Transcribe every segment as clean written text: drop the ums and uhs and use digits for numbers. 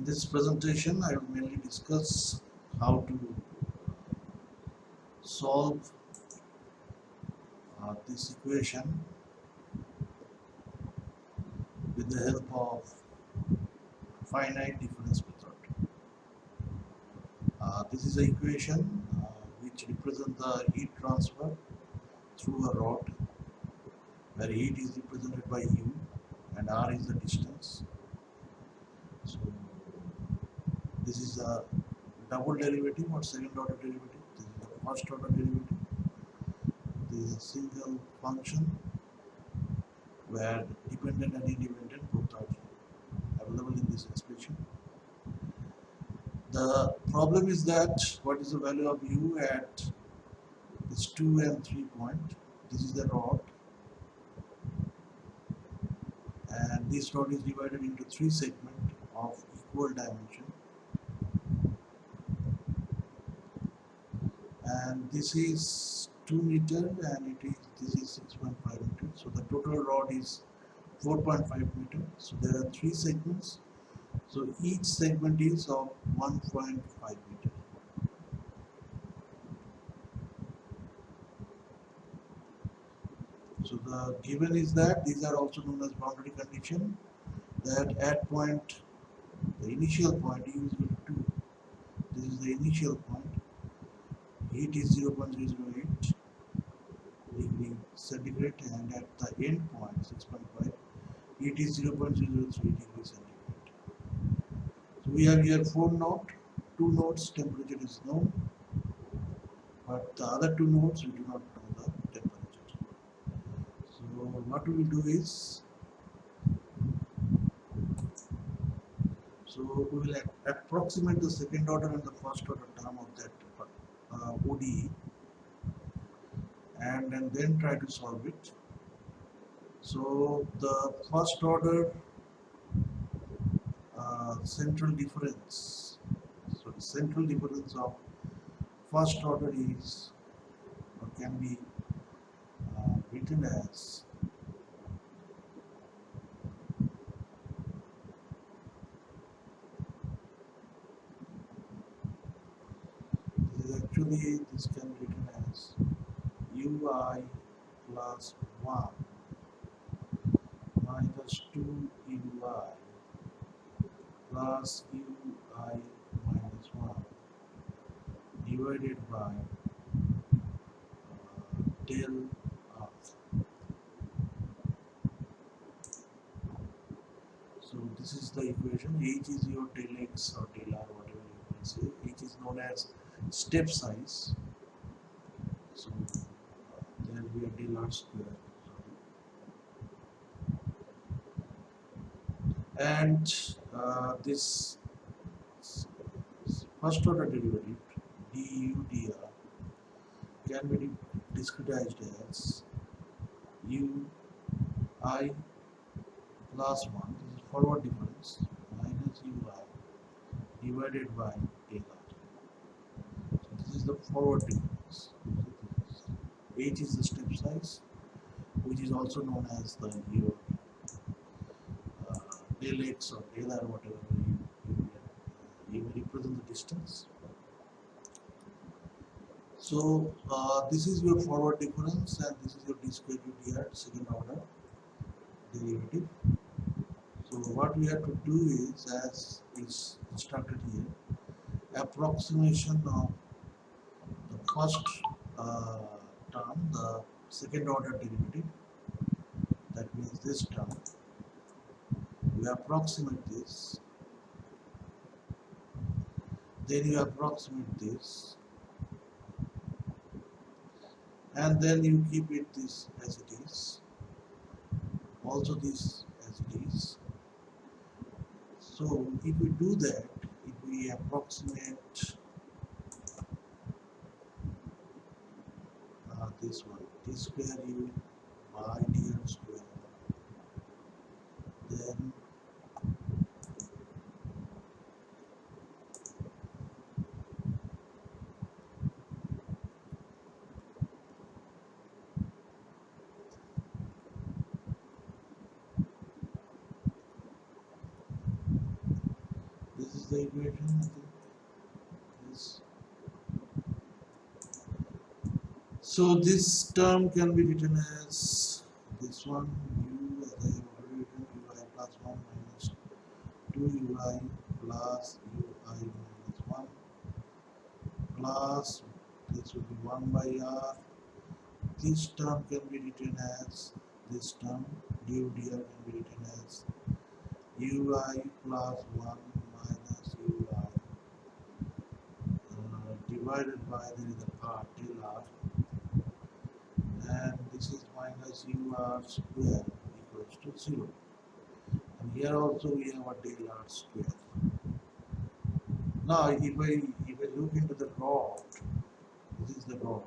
this presentation, I will mainly discuss how to solve this equation with the help of finite difference method. This is an equation which represents the heat transfer through a rod, where heat is represented by U and R is the distance. So this is a double derivative or second order derivative. This is the first order derivative. This is a single function where dependent and independent both are available in this expression. The problem is that what is the value of U at this 2 and 3 point. This is the rod, and this rod is divided into 3 segments of equal dimension, and this is 2 meter and this is 6.5 meter. So the total rod is 4.5 meter. So there are 3 segments. So each segment is of 1.5 meter. So the given is that these are also known as boundary condition, that at point, the initial point U is equal to 2. This is the initial point. Heat is 0.008 degree centigrade, and at the end point 6.5, heat is 0.003 degree centigrade. So we have here 4 nodes. 2 nodes temperature is known, but the other 2 nodes we do not know the temperature. So what we will do is, so we will approximate the second order and the first order term of that ODE, and then try to solve it. So the first order central difference, so the central difference of first order is, or can be written as this can be written as ui plus 1 minus 2 ui plus ui minus 1 divided by del R. So this is the equation. H is your del x or del R, whatever you can say. H is known as step size. So there will be a del R square. And this first order derivative du dr can be discretized as u I plus 1, this is forward difference, minus ui divided by del R. So this is the forward difference. H is the step size, which is also known as the your del x or del R, whatever you represent the distance. So this is your forward difference, and this is your d square u dr, second order derivative. So what we have to do is, as is instructed here, approximation of the first term, the second order derivative, that means this term. You approximate this, then you approximate this, and then you keep it this as it is, also this as it is. So if we do that, if we approximate this one, d square u by dr square, then this is the equation, I think. Yes. So this term can be written as this one, u, as I have already written, ui plus 1 minus 2 ui plus ui minus 1 plus, this will be 1 by r. This term can be written as, this term du dr can be written as ui plus 1 minus ui divided by, there is a r, del r, and this is minus ur square equals to 0. And here also we have a del r square. Now if I look into the rod, this is the rod.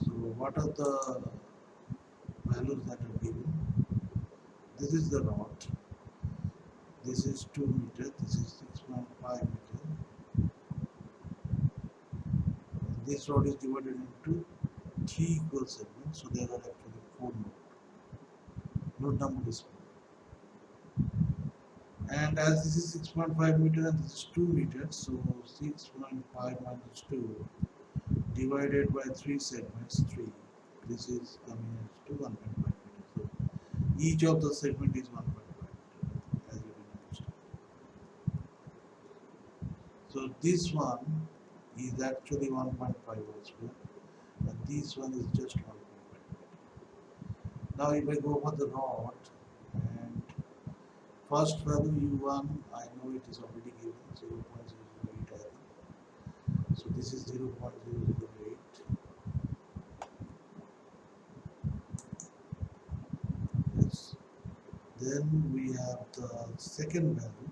So what are the values that are given? This is the rod. This is 2 meter. This is 6.5 meter. This rod is divided into 3 equal segments. So there are actually 4 nodes. Node number is 4. And as this is 6.5 meter and this is 2 meters, so 6.5 minus 2 divided by 3 segments, 3. This is coming as to 1.5 meters. So each of the segment is 1.5 meter, as you can understand. So this one is actually 1.5 square, and this one is just 1.5 meter. Now if I go for the rod, and first value u1, I know it is already given 0.008, I think. So this is 0.008. Yes. Then we have the second value.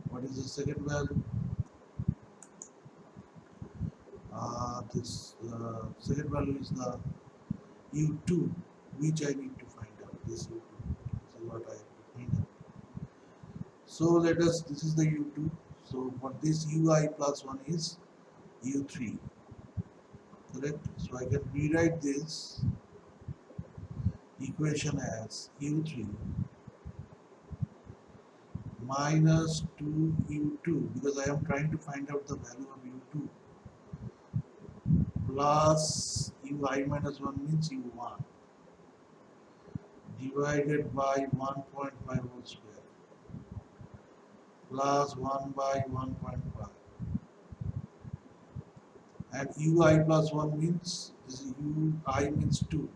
What is the second value? This second value is the u2, which I need to find out. This u2. This is what I have to find out. So let us, this is the u2. So for this ui plus 1 is u3. Correct? So I can rewrite this equation as u3 minus 2u2, because I am trying to find out the value of u2, plus ui minus 1 means u1 divided by 1.5 whole square plus 1 by 1.5, and ui plus 1 means, this is ui means 2,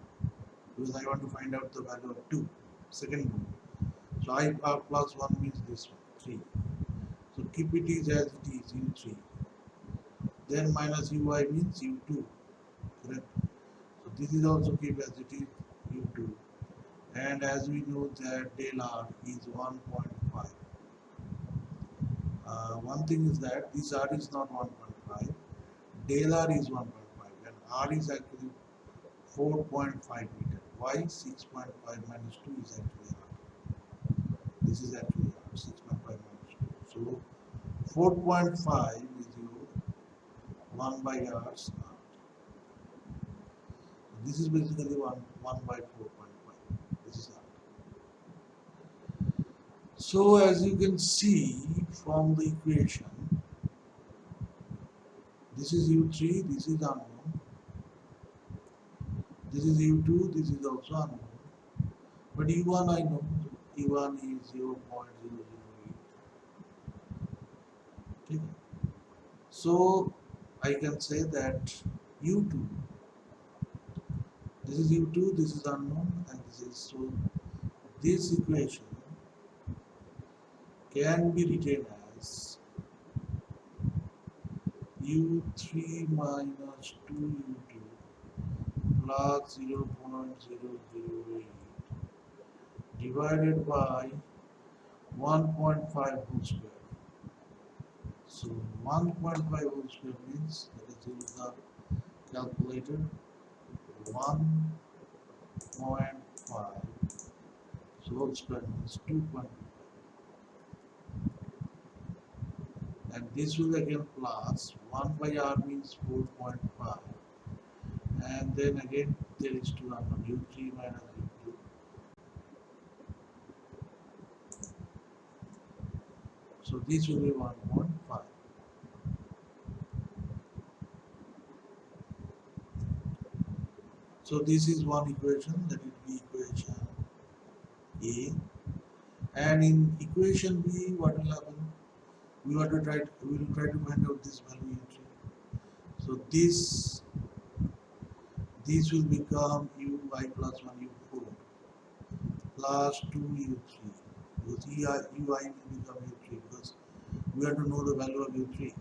because I want to find out the value of 2, second one. So I plus 1 means this one, 3. So keep it is as it is, u3. Then minus ui means u2, correct? So this is also keep as it is, u2. And as we know that del r is 1.5. One thing is that this r is not 1.5, del r is 1.5, and r is actually 4.5 meter. Why 6.5 minus 2 is actually r. This is actually r, 6.5 minus 2. So 4.5 is your 1 by r. This is basically 1 by 4.5. This is r. So as you can see from the equation, this is u3, this is unknown. This is u2, this is also unknown. But u1 I know, u1 is 0.008. Okay. So I can say that u2, this is u2, this is unknown, and this is, so this equation can be written as u3 minus 2u2 plus 0.008 divided by 1.5 whole square. So 1.5 whole square means, let us use the calculator, 1.5, so whole square means 2.5, and this will again plus 1 by r means 4.5, and then again there is 2 unknown, u3 minus u2. So this will be 1.5. So this is one equation, that will be equation A. And in equation B, what will happen? We will try to find out this value U3. So this will become ui plus 1 u4 plus 2 u3. Because ui will become u3 because we have to know the value of u3.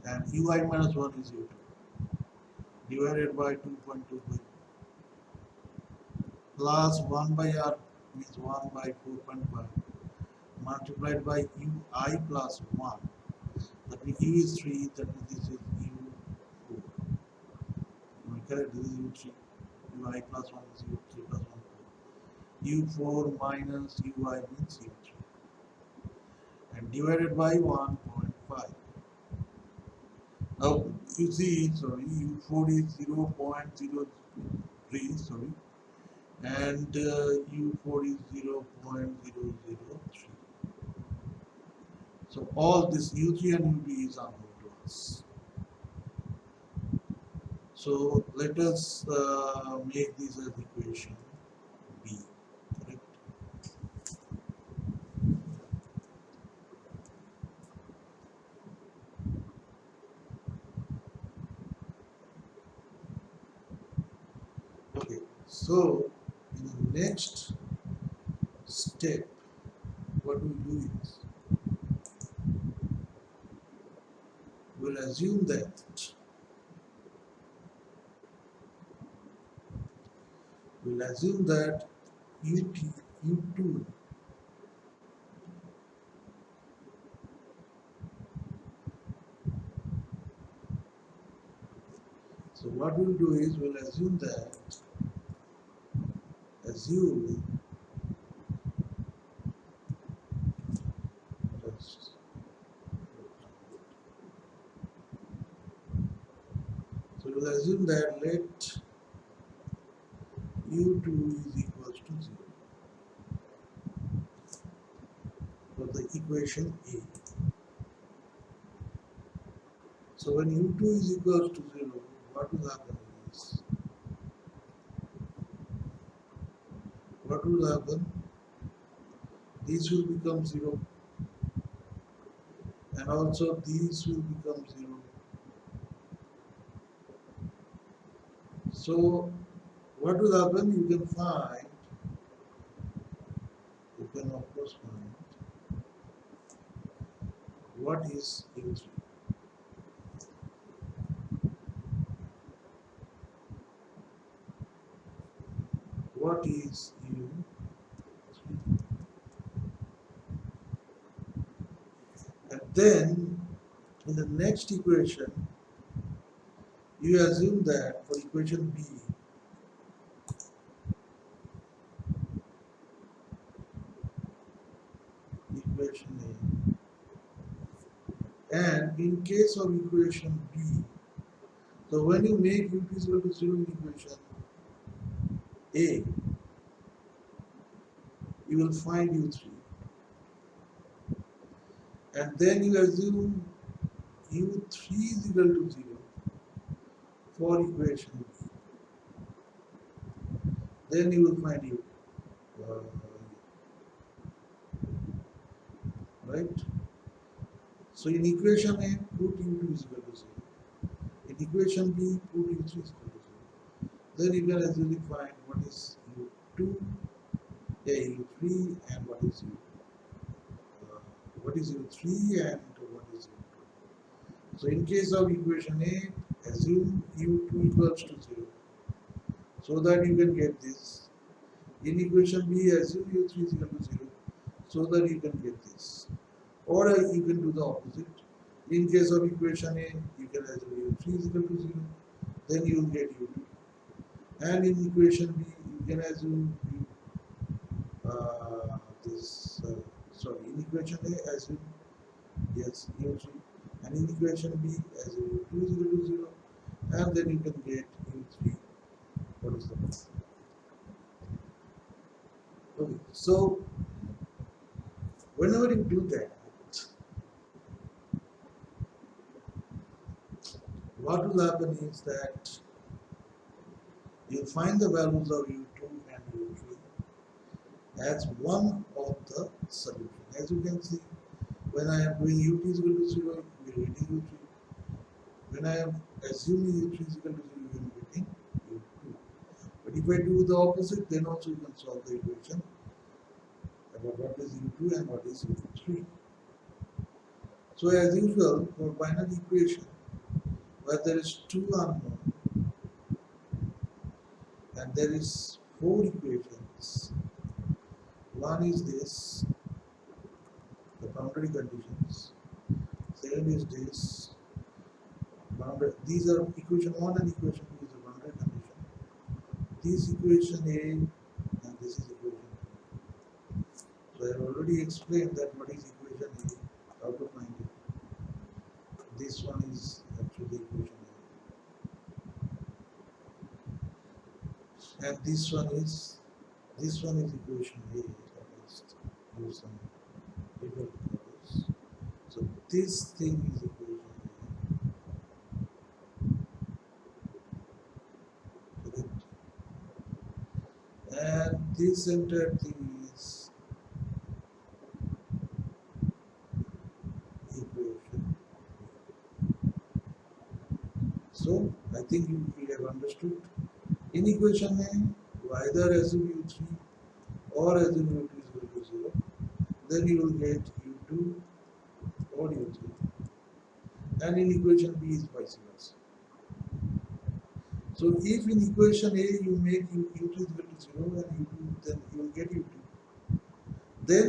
And ui minus 1 is u2 divided by 2.25 plus 1 by r means 1 by 4.5 multiplied by ui plus 1. That means u is 3, that means this is u4. Correct, this is u3. ui plus 1 is u3 plus 1. u4 minus ui means u3. And divided by 1.5. Now, you see, sorry, u4 is 0.03, sorry, and u4 is 0.003. So all this u3 and u2 is unknown to us. So let us make this as equation B, correct? Okay, so in the next step, what we do is we'll assume that u2 so what we'll do is we'll assume that just so we'll assume that let u2 is equals to 0 for the equation A. So when u2 is equals to 0, what will happen is this will become 0 and also these will become 0. So what will happen? You can of course find what is u3. What is u3? And then in the next equation, you assume that for equation B, equation A, and in case of equation B, so when you make u2 is equal to 0 in equation A, you will find u3, and then you assume u3 is equal to 0 for equation B. Then you will find u, right? So in equation A, put u2 is equal to 0. In equation B, put u3 is equal to 0. Then you can easily find what is u2, u3, and what is u3 and what is u2. So in case of equation A, assume u2 equals to 0, so that you can get this. In equation B, assume u3 is equal to 0, so that you can get this. Or you can do the opposite. In case of equation A, you can assume u3 is equal to 0, then you will get u2. And in equation B, you can assume in equation A, assume yes u3, and in equation B, assume u2 is equal to 0, and then you can get u3. What is the answer? Okay, so Whenever you do that, what will happen is that you find the values of u2 and u3 as one of the solution. As you can see, when I am doing ut is equal to 0, we are getting u3. When I am assuming u3 is equal to 0, we are getting u2. But if I do the opposite, then also you can solve the equation about what is u2 and what is u3. So as usual, for binary equation, where there is two unknown and there is four equations, one is this, the boundary conditions, second is this, boundary, these are equation 1 and equation 2 is the boundary condition, this equation A and this is equation B. So I have already explained that what is equation A, how to find it. This one is actually equation A, and this one is equation A. Let's use some different colors. So this thing is equation A, correct? And this entire thing is equation. So I think you have understood. In equation A, you either assume u3 or assume u2 is equal to 0. Then you will get u2 or u3. And in equation B is vice versa. So if in equation A you make u3 is equal to 0 and u2, then you will get u2. Then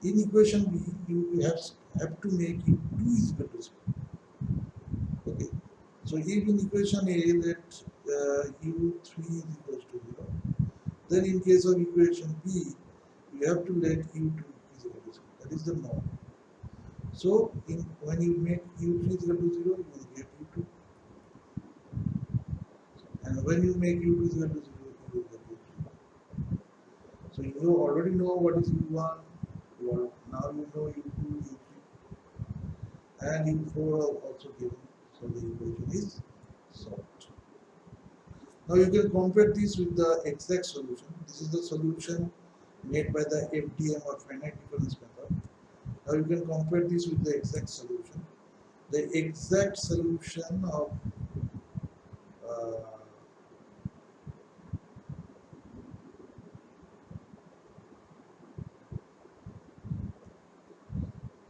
in equation B you have to make u2 is equal to 0. Okay. So if in equation A that u3 is equal to 0, then in case of equation B, you have to let u2 is equal to 0. That is the norm. So when you make u3 is equal to 0, you will get u2. And when you make u2 is equal to 0, you will get u3. So you already know what is u1, now you know u2, u3, and u4 are also given. So the equation is solved. Now you can compare this with the exact solution. This is the solution made by the FDM or finite difference method. Now you can compare this with the exact solution. The exact solution of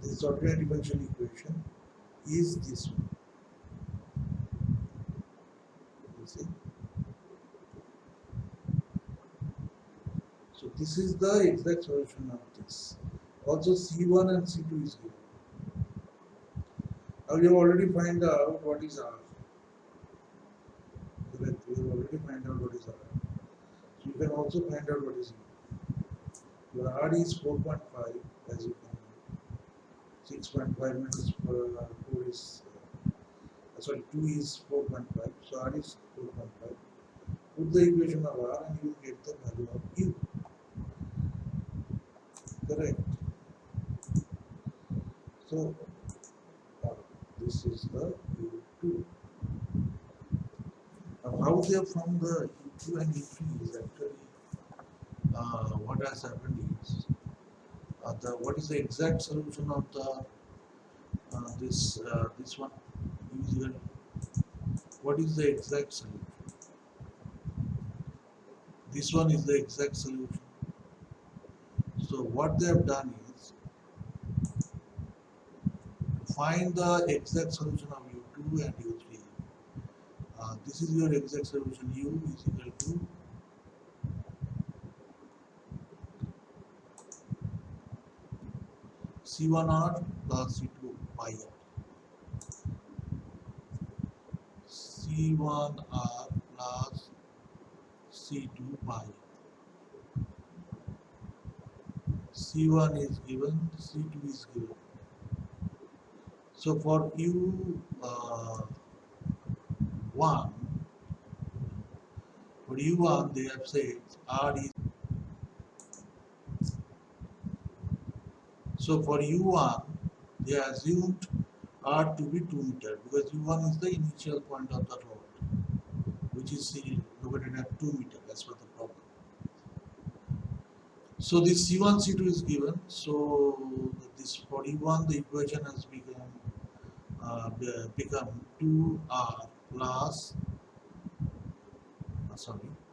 this ordinary differential equation is this one. You see? So this is the exact solution of this. Also C1 and C2 is given. Now you have already find out what is R. Correct. You have already find out what is R. So you can also find out what is U. Your R is 4.5 as you can know. 6.5 minus 4 is sorry 2 is 4.5. So R is 4.5. Put the equation of R and you will get the value of U. Correct. So this is the U2. Now how they have found the U2 and U3 is actually what has happened is what is the exact solution of the this one usual. What is the exact solution? This one is the exact solution. So what they have done is to find the exact solution of U2 and U3. This is your exact solution. U is equal to C1R plus C2 pi R. C1R plus C2 pi R. C1 is given, C2 is given. So for U1, for U1 they have said R is. So for U1, they assumed R to be 2 meter because U1 is the initial point of the rod, which is located at 2 meter as per the problem. So this C1, C2 is given. So this for U1, the equation has become 2R plus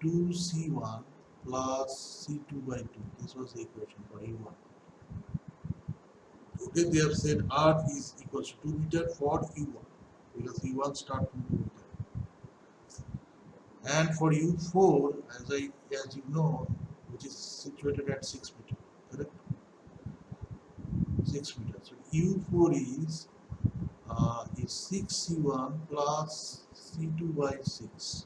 2C1 plus C2 by 2. This was the equation for U1. Okay, they have said R is equals to 2 meter for U1 because U1 start from 2 meter. And for U4, as you know, which is situated at 6 meter, correct? 6 meter. So U4 is 6C1 plus C2 by 6.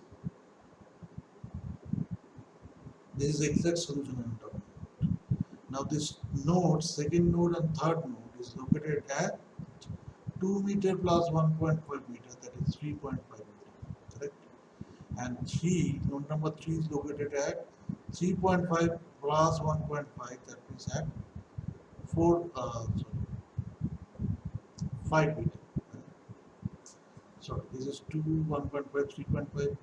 This is the exact solution I'm talking about. Now this node, second node and third node is located at 2 meter plus 1.5 meter, that is 3.5 meter, correct? And 3, node number 3 is located at 3.5 plus 1.5, that means at 5 meter. So this is 2, 1.5, 3.5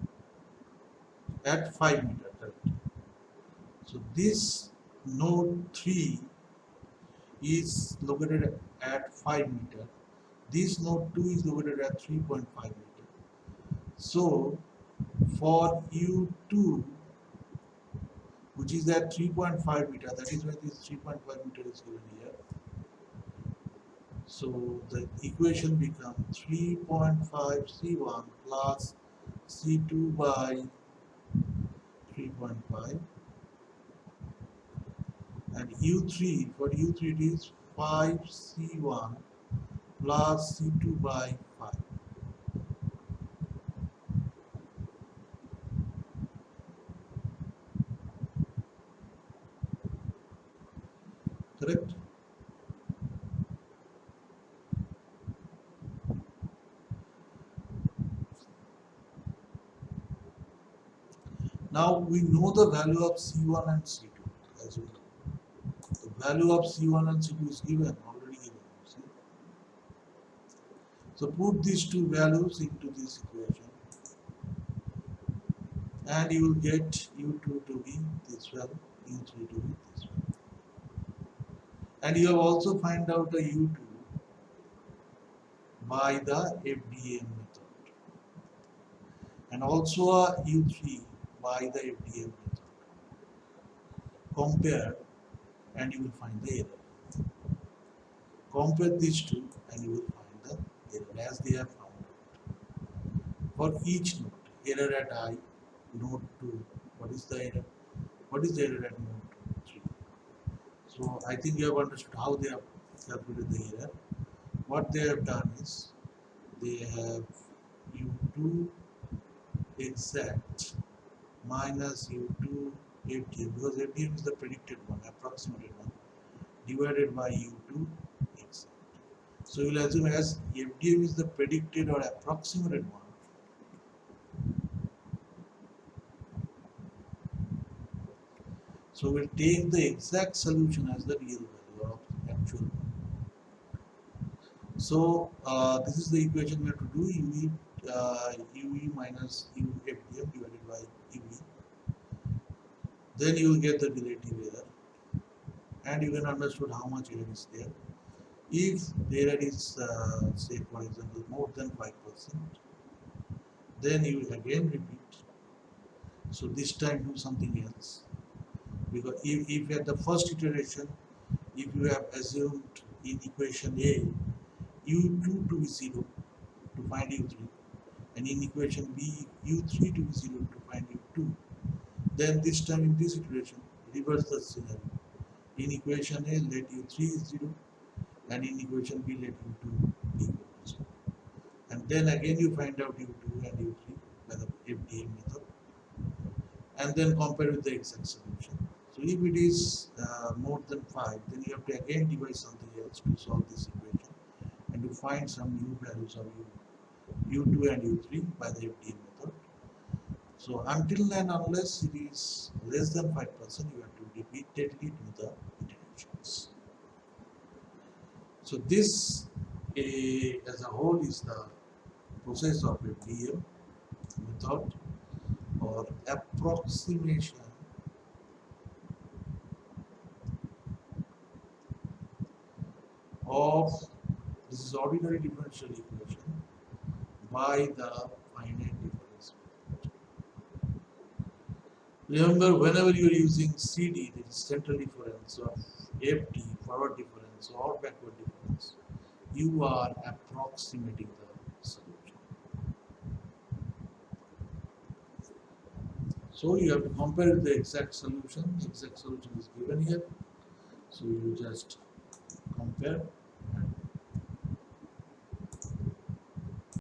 at 5 meter, correct? So this node 3 is located at 5 meter. This node 2 is located at 3.5 meter. So for U2, which is at 3.5 meter, that is why this 3.5 meter is given here. So the equation becomes 3.5 C1 plus C2 by 3.5, and U3, for U3 it is 5 C1 plus C2 by 5. Correct? Now we know the value of C1 and C2, as you know. The value of C1 and C2 is given, already given. See? So put these two values into this equation and you will get U2 to be this value, U3 to be this value. And you have also find out a U2 by the FDM method and also a U3 by the FDM method. Compare and you will find the error. Compare these two and you will find the error as they are found out. For each node, error at I, node 2, what is the error? What is the error at node 3? So I think you have understood how they have calculated the error. What they have done is they have U2 exact minus U2 FDM, because FDM is the predicted one, approximated one, divided by U2 exact. So you will assume as FDM is the predicted or approximated one, so we'll take the exact solution as the real value of the actual one. So this is the equation we have to do, UE minus UFDM divided by UV. Then you will get the relative error and you can understand how much error is there. If the error is say for example more than 5%, then you will again repeat. So this time do something else, because if at the first iteration, if you have assumed in equation A U2 to be 0 to find U3, and in equation B U3 to be 0 to find U2, then this time in this iteration reverse the scenario. In equation A let U3 is 0 and in equation B let U2 be equal to 0. And then again you find out U2 and U3 by the FDM method and then compare with the exact solution. So if it is more than 5, then you have to again devise something else to solve this equation and to find some new values of U2 and U3 by the FDM method. So until and unless it is less than 5%, you have to repeatedly do the iterations. So this as a whole is the process of a DM method or approximation of this is ordinary differential equation by the finite difference. Remember, whenever you are using CD, that is central difference, or FD, forward difference, or backward difference, you are approximating the solution. So you have to compare with the exact solution. The exact solution is given here. So you just compare.